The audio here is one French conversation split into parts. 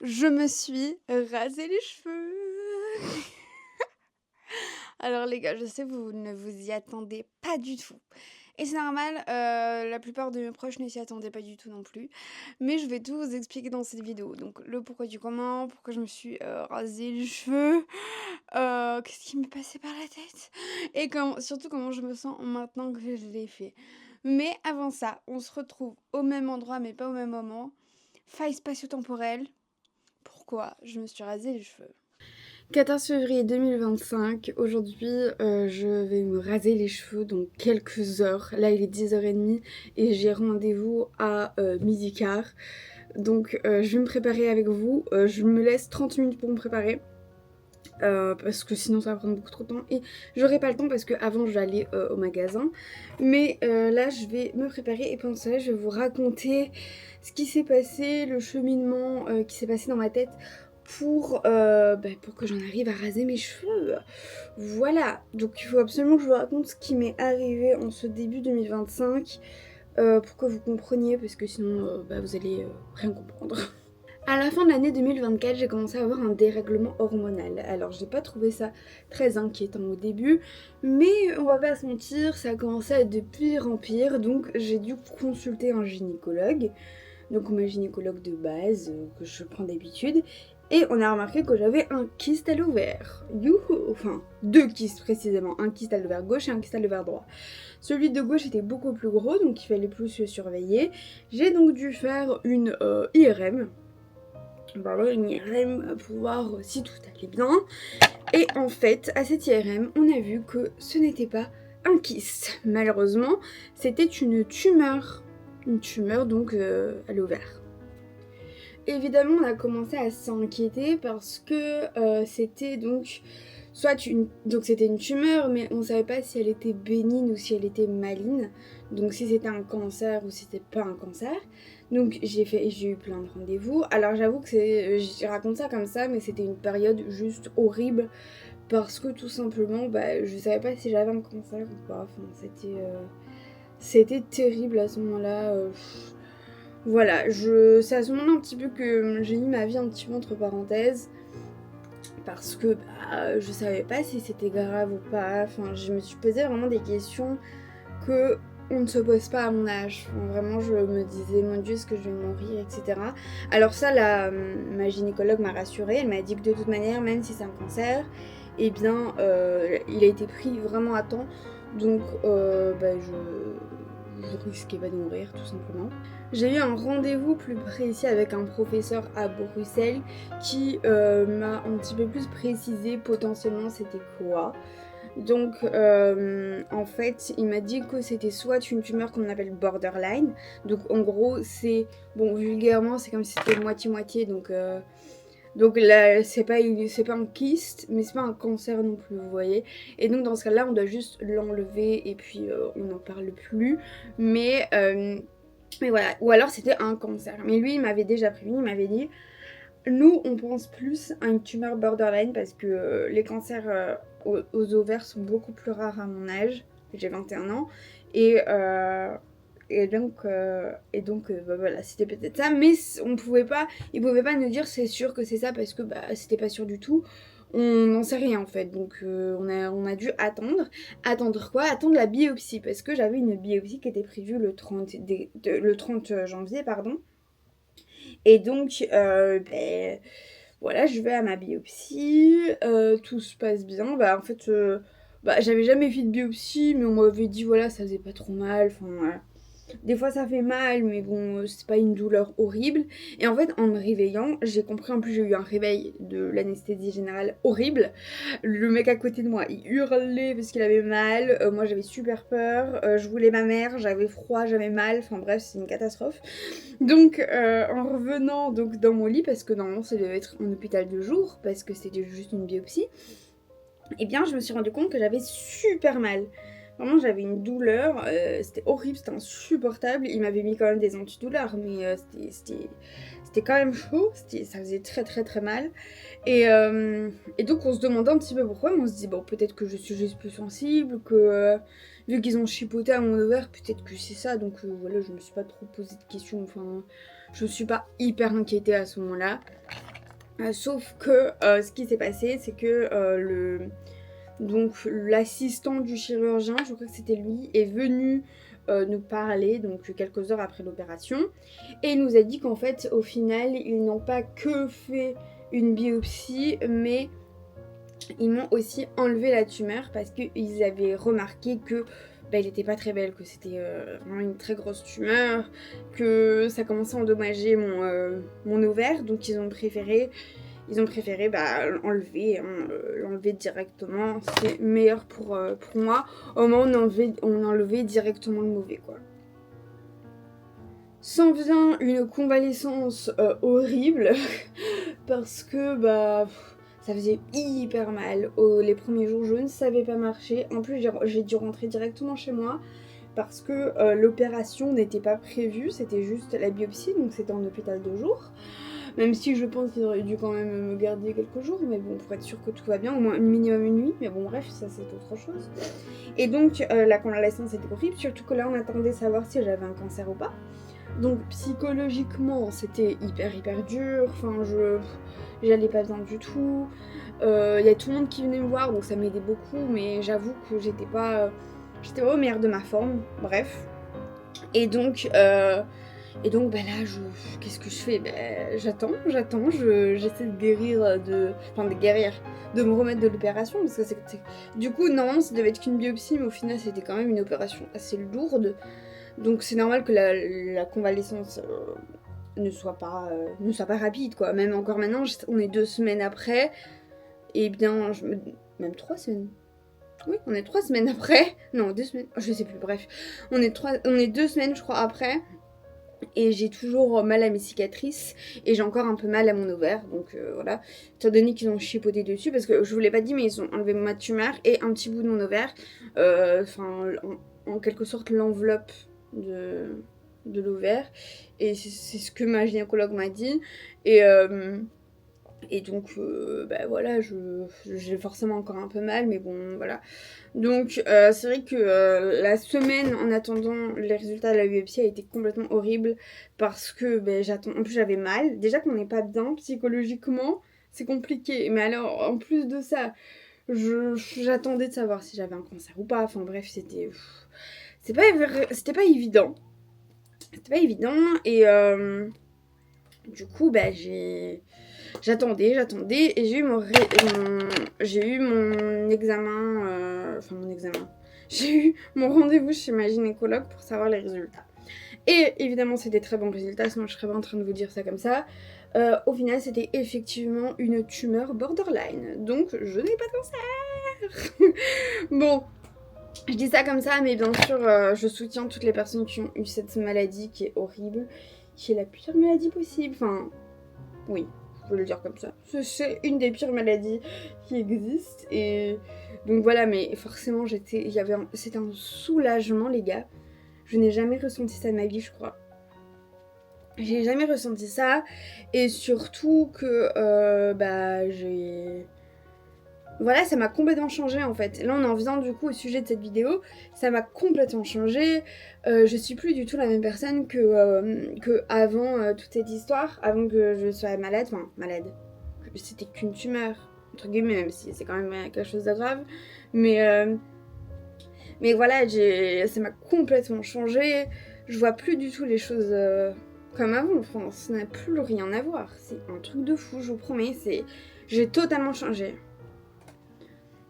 je me suis rasé les cheveux. Alors les gars, je sais, vous ne vous y attendez pas du tout et c'est normal, la plupart de mes proches ne s'y attendaient pas du tout non plus. Mais je vais tout vous expliquer dans cette vidéo. Donc le pourquoi du comment, pourquoi je me suis, rasé les cheveux, qu'est-ce qui m'est passé par la tête et surtout comment je me sens maintenant que je l'ai fait. Mais avant ça, on se retrouve au même endroit mais pas au même moment. Faille spatio-temporelle, pourquoi je me suis rasé les cheveux. 14 février 2025, aujourd'hui je vais me raser les cheveux dans quelques heures. Là il est 10h30 et j'ai rendez-vous à midi quart. Donc je vais me préparer avec vous, je me laisse 30 minutes pour me préparer. Parce que sinon ça va prendre beaucoup trop de temps et j'aurai pas le temps parce que avant j'allais au magasin, mais là je vais me préparer et pendant cela je vais vous raconter ce qui s'est passé, le cheminement qui s'est passé dans ma tête pour que j'en arrive à raser mes cheveux. Voilà, donc il faut absolument que je vous raconte ce qui m'est arrivé en ce début 2025 pour que vous compreniez parce que sinon vous allez rien comprendre. À la fin de l'année 2024, j'ai commencé à avoir un dérèglement hormonal. Alors, j'ai pas trouvé ça très inquiétant au début, mais on va pas se mentir, ça a commencé à être de pire en pire, donc j'ai dû consulter un gynécologue, donc ma gynécologue de base, que je prends d'habitude, et on a remarqué que j'avais un kyste à l'ovaire. Youhou! Enfin, deux kystes précisément, un kyste à l'ovaire gauche et un kyste à l'ovaire droit. Celui de gauche était beaucoup plus gros, donc il fallait plus le surveiller. J'ai donc dû faire une IRM, une IRM pour voir si tout allait bien. Et en fait, à cette IRM, on a vu que ce n'était pas un kyste. Malheureusement, c'était une tumeur. Une tumeur donc à l'ovaire. Évidemment, on a commencé à s'inquiéter parce que c'était donc c'était une tumeur, mais on savait pas si elle était bénigne ou si elle était maligne. Donc si c'était un cancer ou si c'était pas un cancer. Donc j'ai eu plein de rendez-vous. Alors j'avoue que je raconte ça comme ça, mais c'était une période juste horrible parce que tout simplement, je savais pas si j'avais un cancer ou pas. Enfin, c'était terrible à ce moment-là. Voilà, c'est à ce moment-là un petit peu que j'ai mis ma vie un petit peu entre parenthèses parce que je savais pas si c'était grave ou pas. Enfin, je me suis posé vraiment des questions que on ne se pose pas à mon âge. Enfin, vraiment, je me disais, mon Dieu, est-ce que je vais mourir, etc. Alors ça, ma gynécologue m'a rassurée. Elle m'a dit que de toute manière, même si c'est un cancer, eh bien, il a été pris vraiment à temps. Donc, je risquais pas de mourir, tout simplement. J'ai eu un rendez-vous plus précis avec un professeur à Bruxelles qui m'a un petit peu plus précisé potentiellement c'était quoi. Donc en fait il m'a dit que c'était soit une tumeur qu'on appelle borderline. Donc en gros c'est, bon vulgairement c'est comme si c'était moitié-moitié, donc là c'est pas un kyste mais c'est pas un cancer non plus, vous voyez. Et donc dans ce cas là on doit juste l'enlever et puis on n'en parle plus. Mais voilà, ou alors c'était un cancer. Mais lui, il m'avait déjà prévenu, il m'avait dit, nous, on pense plus à une tumeur borderline parce que les cancers aux ovaires sont beaucoup plus rares à mon âge. J'ai 21 ans. Et, euh, et donc, voilà, c'était peut-être ça. Mais il pouvait pas nous dire c'est sûr que c'est ça parce que c'était pas sûr du tout. On n'en sait rien en fait, donc on a dû attendre. Attendre quoi? Attendre la biopsie, parce que j'avais une biopsie qui était prévue le 30 janvier, pardon. Et donc, voilà, je vais à ma biopsie, tout se passe bien. En fait, j'avais jamais fait de biopsie, mais on m'avait dit, voilà, ça faisait pas trop mal, enfin, voilà. Des fois ça fait mal, mais bon, c'est pas une douleur horrible. Et en fait, en me réveillant, j'ai compris, en plus j'ai eu un réveil de l'anesthésie générale horrible. Le mec à côté de moi, il hurlait parce qu'il avait mal. Moi j'avais super peur, je voulais ma mère, j'avais froid, j'avais mal. Enfin bref, c'est une catastrophe. Donc en revenant donc dans mon lit, parce que normalement ça devait être un hôpital de jour, parce que c'était juste une biopsie, et bien je me suis rendu compte que j'avais super mal. Vraiment j'avais une douleur, c'était horrible, c'était insupportable. Il m'avait mis quand même des antidouleurs, mais c'était quand même chaud, ça faisait très très très mal. Et donc on se demandait un petit peu pourquoi, mais on se dit bon peut-être que je suis juste peu sensible, que vu qu'ils ont chipoté à mon ovaire, peut-être que c'est ça. Donc voilà, je me suis pas trop posé de questions, enfin je me suis pas hyper inquiétée à ce moment-là. Sauf que ce qui s'est passé, c'est que donc l'assistant du chirurgien, je crois que c'était lui, est venu nous parler donc quelques heures après l'opération et il nous a dit qu'en fait au final ils n'ont pas que fait une biopsie mais ils m'ont aussi enlevé la tumeur parce qu'ils avaient remarqué que elle n'était pas très belle, que c'était vraiment une très grosse tumeur, que ça commençait à endommager mon ovaire, donc ils ont préféré l'enlever directement. C'est meilleur pour moi. Au moins on enlevait directement le mauvais quoi. S'en vient une convalescence horrible parce que ça faisait hyper mal. Les premiers jours je ne savais pas marcher. En plus j'ai dû rentrer directement chez moi parce que l'opération n'était pas prévue, c'était juste la biopsie, donc c'était en hôpital de jour. Même si je pense qu'ils auraient dû quand même me garder quelques jours, mais bon, pour être sûr que tout va bien, au moins minimum une nuit, mais bon, bref, ça c'est autre chose. Et donc, la convalescence était horrible, surtout que là, on attendait savoir si j'avais un cancer ou pas. Donc, psychologiquement, c'était hyper dur, enfin, j'allais pas bien du tout. Il y a tout le monde qui venait me voir, donc ça m'aidait beaucoup, mais j'avoue que j'étais pas au meilleur de ma forme, bref. Et donc là, qu'est-ce que je fais? J'attends, j'essaie de guérir, de me remettre de l'opération, parce que du coup, normalement, ça devait être qu'une biopsie, mais au final, c'était quand même une opération assez lourde. Donc c'est normal que la convalescence ne soit pas rapide, quoi. Même encore maintenant, on est 2 semaines après, et bien, même 3 semaines. Oui, on est 3 semaines après. Non, 2 semaines, je sais plus, bref. On est 2 semaines, je crois, après. Et j'ai toujours mal à mes cicatrices et j'ai encore un peu mal à mon ovaire, donc voilà, étant donné qu'ils ont chipoté dessus, parce que je vous l'ai pas dit mais ils ont enlevé ma tumeur et un petit bout de mon ovaire, enfin en quelque sorte l'enveloppe de l'ovaire, et c'est ce que ma gynécologue m'a dit, et donc voilà, j'ai forcément encore un peu mal, mais bon voilà. Donc c'est vrai que la semaine en attendant les résultats de la biopsie a été complètement horrible parce que en plus j'avais mal. Déjà qu'on n'est pas bien psychologiquement, c'est compliqué. Mais alors en plus de ça, j'attendais de savoir si j'avais un cancer ou pas. Enfin bref, c'était pas évident. C'était pas évident et du coup j'attendais et j'ai eu mon examen, j'ai eu mon rendez-vous chez ma gynécologue pour savoir les résultats. Et évidemment, c'est des très bons résultats, sinon je serais pas en train de vous dire ça comme ça. Au final, c'était effectivement une tumeur borderline, donc je n'ai pas de cancer. Bon, je dis ça comme ça, mais bien sûr, je soutiens toutes les personnes qui ont eu cette maladie qui est horrible, qui est la pire maladie possible. Enfin, oui, je veux le dire comme ça. C'est une des pires maladies qui existent. Et donc voilà, mais forcément, c'était un soulagement, les gars. Je n'ai jamais ressenti ça de ma vie, je crois. J'ai jamais ressenti ça. Et surtout que voilà, ça m'a complètement changé en fait. Là, en venant du coup au sujet de cette vidéo, ça m'a complètement changé. Je suis plus du tout la même personne que avant toute cette histoire, avant que je sois malade. Enfin, malade. C'était qu'une tumeur, entre guillemets, même si c'est quand même quelque chose de grave. Mais voilà, ça m'a complètement changé. Je vois plus du tout les choses comme avant. Enfin, ça n'a plus rien à voir. C'est un truc de fou, je vous promets. J'ai totalement changé.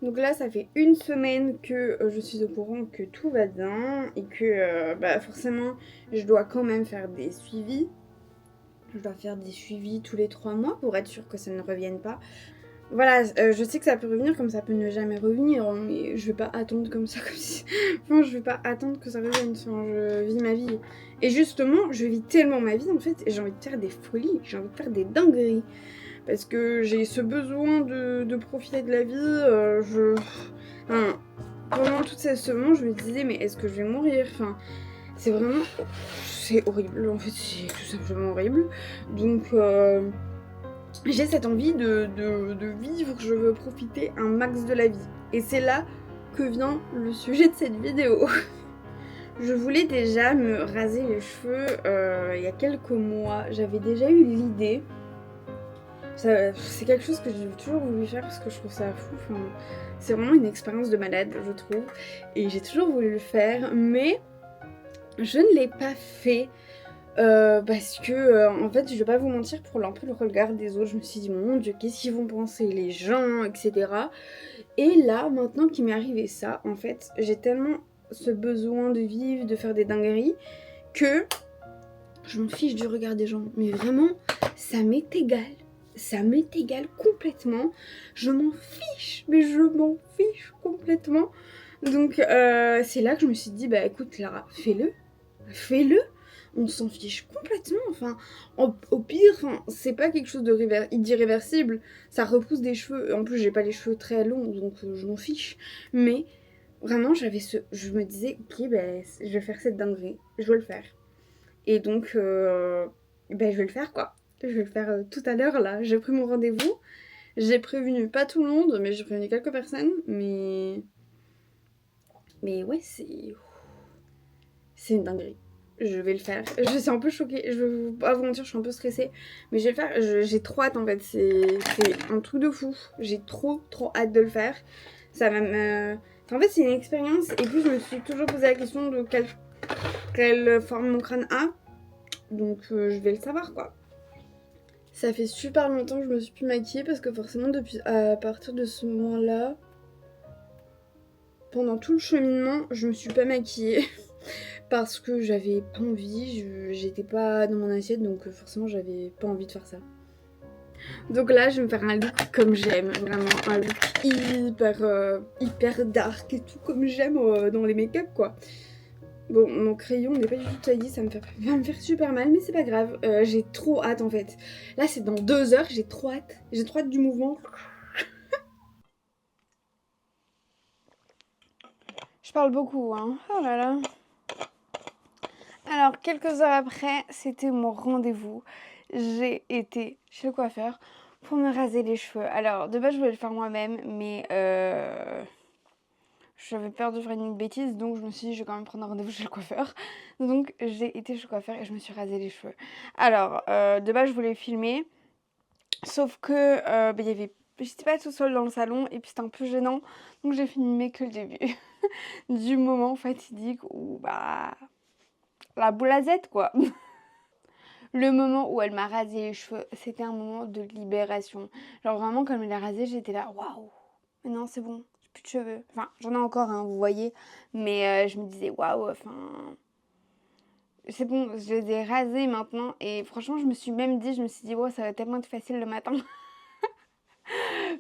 Donc là, ça fait 1 semaine que je suis au courant que tout va bien et que forcément, je dois quand même faire des suivis. Je dois faire des suivis tous les 3 mois pour être sûre que ça ne revienne pas. Voilà, je sais que ça peut revenir comme ça peut ne jamais revenir, hein, mais je vais pas attendre comme ça, Enfin, je vais pas attendre que ça revienne, enfin, je vis ma vie. Et justement, je vis tellement ma vie en fait, et j'ai envie de faire des folies, j'ai envie de faire des dingueries. Parce que j'ai ce besoin de profiter de la vie, pendant toute cette semaine, je me disais, mais est-ce que je vais mourir? Enfin, c'est horrible, en fait, c'est tout simplement horrible. Donc, j'ai cette envie de vivre, je veux profiter un max de la vie. Et c'est là que vient le sujet de cette vidéo. Je voulais déjà me raser les cheveux il y a quelques mois, j'avais déjà eu l'idée. c'est quelque chose que j'ai toujours voulu faire parce que je trouve ça fou. Enfin, c'est vraiment une expérience de malade, je trouve. Et j'ai toujours voulu le faire, mais je ne l'ai pas fait. Parce que, en fait, je vais pas vous mentir, pour un peu le regard des autres, je me suis dit, mon Dieu, qu'est-ce qu'ils vont penser les gens, etc. Et là, maintenant qu'il m'est arrivé ça, en fait, j'ai tellement ce besoin de vivre, de faire des dingueries, que je m'en fiche du regard des gens. Mais vraiment, ça m'est égal. Ça m'est égal complètement. Je m'en fiche, mais je m'en fiche complètement. Donc, c'est là que je me suis dit, bah écoute, Lara, fais-le. Fais-le. On s'en fiche complètement. Enfin, au pire, enfin, c'est pas quelque chose d'irréversible. Ça repousse des cheveux. En plus, j'ai pas les cheveux très longs, donc je m'en fiche. Mais vraiment, je me disais, ok, ben, je vais faire cette dinguerie. Je vais le faire. Et donc, ben, je vais le faire, quoi. Je vais le faire tout à l'heure, là. J'ai pris mon rendez-vous. J'ai prévenu pas tout le monde, mais j'ai prévenu quelques personnes. Mais ouais, c'est une dinguerie. Je vais le faire. Je suis un peu choquée. Je vais pas vous mentir, je suis un peu stressée. Mais je vais le faire. J'ai trop hâte, en fait. C'est un truc de fou. J'ai trop hâte de le faire. Ça va me... Enfin, en fait, c'est une expérience. Et puis, je me suis toujours posé la question de quelle forme mon crâne a. Donc, je vais le savoir, quoi. Ça fait super longtemps que je me suis plus maquillée parce que forcément, à partir de ce moment-là, pendant tout le cheminement, je me suis pas maquillée parce que j'avais pas envie, j'étais pas dans mon assiette, donc forcément, j'avais pas envie de faire ça. Donc là, je vais me faire un look comme j'aime, vraiment un look hyper dark et tout comme j'aime dans les make-up, quoi. Bon, mon crayon n'est pas du tout taillé, ça va me faire super mal, mais c'est pas grave. J'ai trop hâte en fait. Là, c'est dans 2 heures, j'ai trop hâte. J'ai trop hâte du mouvement. Je parle beaucoup, hein. Oh là là. Alors, quelques heures après, c'était mon rendez-vous. J'ai été chez le coiffeur pour me raser les cheveux. Alors, de base, je voulais le faire moi-même, mais j'avais peur de faire une bêtise, donc je me suis dit, je vais quand même prendre un rendez-vous chez le coiffeur. Donc, j'ai été chez le coiffeur et je me suis rasé les cheveux. Alors, de base, je voulais filmer, sauf que y avait... J'étais pas tout seul dans le salon et puis c'était un peu gênant, donc j'ai filmé que le début du moment fatidique où, bah, la boulazette, quoi. Le moment où elle m'a rasé les cheveux, c'était un moment de libération. Genre vraiment, quand elle me les rasé, j'étais là, waouh, mais non, c'est bon, j'ai plus de cheveux. Enfin, j'en ai encore, hein, vous voyez, mais je me disais, waouh, enfin, c'est bon, je les ai rasés maintenant. Et franchement, je me suis dit, wow, ça va tellement être facile le matin.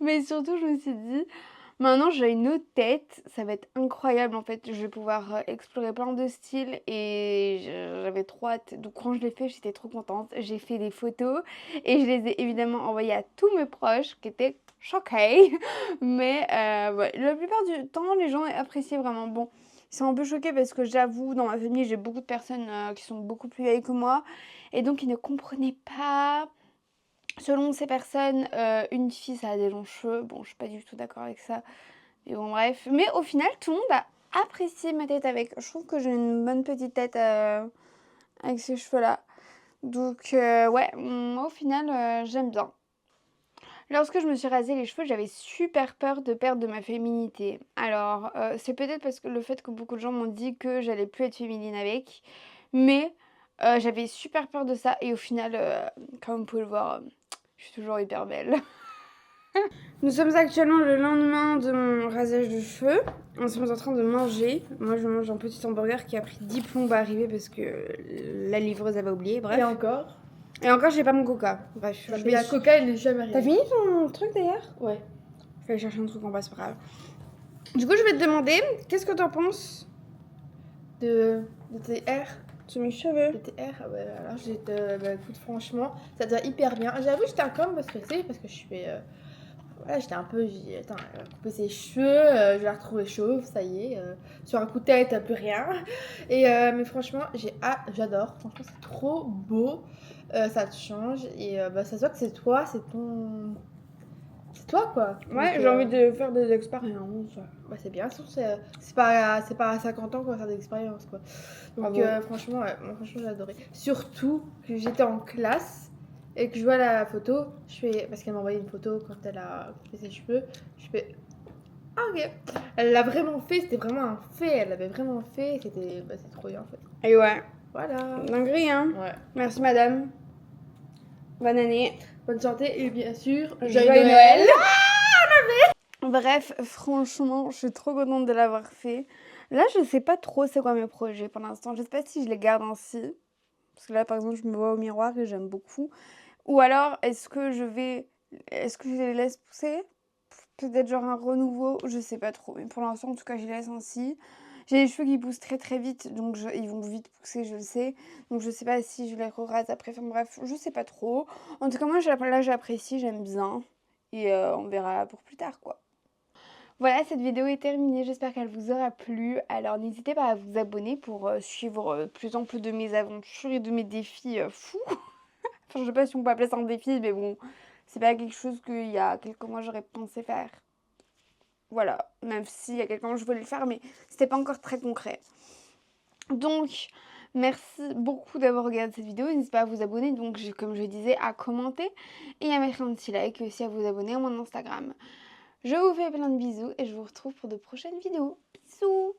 Mais surtout, je me suis dit, maintenant j'ai une autre tête, ça va être incroyable en fait. Je vais pouvoir explorer plein de styles et j'avais trop hâte. Donc quand je l'ai fait, j'étais trop contente. J'ai fait des photos et je les ai évidemment envoyées à tous mes proches qui étaient choqués. Mais ouais, la plupart du temps, les gens appréciaient vraiment. Bon, ils sont un peu choqués parce que j'avoue, dans ma famille, j'ai beaucoup de personnes qui sont beaucoup plus vieilles que moi et donc ils ne comprenaient pas. Selon ces personnes, une fille, ça a des longs cheveux. Bon, je suis pas du tout d'accord avec ça. Mais bon, bref. Mais au final, tout le monde a apprécié ma tête avec. Je trouve que j'ai une bonne petite tête avec ces cheveux-là. Donc, ouais, moi, au final, j'aime bien. Lorsque je me suis rasé les cheveux, j'avais super peur de perdre de ma féminité. Alors, c'est peut-être parce que le fait que beaucoup de gens m'ont dit que j'allais plus être féminine avec. Mais j'avais super peur de ça. Et au final, comme vous pouvez le voir, je suis toujours hyper belle. Nous sommes actuellement le lendemain de mon rasage de cheveux. On sommes en train de manger. Moi, je mange un petit hamburger qui a pris 10 plombes à arriver parce que la livreuse avait oublié. Bref. Et encore, j'ai pas mon coca. Bref. La coca, il n'est jamais arrivé. T'as fini ton truc d'ailleurs? Ouais. Je vais aller chercher un truc en bas, c'est pas grave. Du coup, je vais te demander, qu'est-ce que t'en penses de tes airs? sur mes cheveux? De tes airs, ouais, alors bah, écoute, franchement, ça te va hyper bien. J'avoue, j'étais quand même stressée parce que je fais. Voilà, j'étais un peu. Attends, elle va couper ses cheveux, je vais la retrouver chauve, ça y est. Sur un coup de tête, plus rien. Et, mais franchement, j'adore. Franchement, c'est trop beau. Ça te change. Et bah, ça se voit que c'est toi, c'est toi quoi. Ouais, Donc, j'ai envie de faire des expériences. bah, c'est bien, surtout c'est pas à 50 ans qu'on va faire des expériences quoi. Donc franchement, ouais, moi, franchement j'ai adoré. Surtout que j'étais en classe et que je vois la photo, je fais, parce qu'elle m'a envoyé une photo quand elle a coupé ses cheveux, je fais, ah ok, elle l'a vraiment fait, c'était vraiment un fait, elle l'avait vraiment fait, c'était, bah, c'est trop bien en fait. Et ouais, Voilà. dinguerie, hein. Ouais. Merci madame. Bonne année. Bonne santé et bien sûr, Joyeux Noël. Bref, franchement, je suis trop contente de l'avoir fait. Là, je sais pas trop c'est quoi mes projets pour l'instant. Je sais pas si je les garde ainsi. Parce que là, par exemple, je me vois au miroir et j'aime beaucoup. Ou alors, est-ce que je les laisse pousser? Peut-être genre un renouveau, je sais pas trop. Mais pour l'instant, en tout cas, je les laisse ainsi. J'ai les cheveux qui poussent très très vite, donc ils vont vite pousser, je le sais. Donc je sais pas si je les rase après. Enfin bref, je sais pas trop. En tout cas, moi, là, j'apprécie, j'aime bien. Et on verra pour plus tard, quoi. Voilà, cette vidéo est terminée, j'espère qu'elle vous aura plu. Alors n'hésitez pas à vous abonner pour suivre de plus en plus de mes aventures et de mes défis fous. Enfin, je sais pas si on peut appeler ça un défi, mais bon, c'est pas quelque chose qu'il y a quelques mois j'aurais pensé faire. Voilà, même s'il y a quelques mois je voulais le faire, mais c'était pas encore très concret. Donc, merci beaucoup d'avoir regardé cette vidéo. N'hésitez pas à vous abonner, donc comme je disais, à commenter et à mettre un petit like, et aussi à vous abonner à mon Instagram. Je vous fais plein de bisous et je vous retrouve pour de prochaines vidéos. Bisous!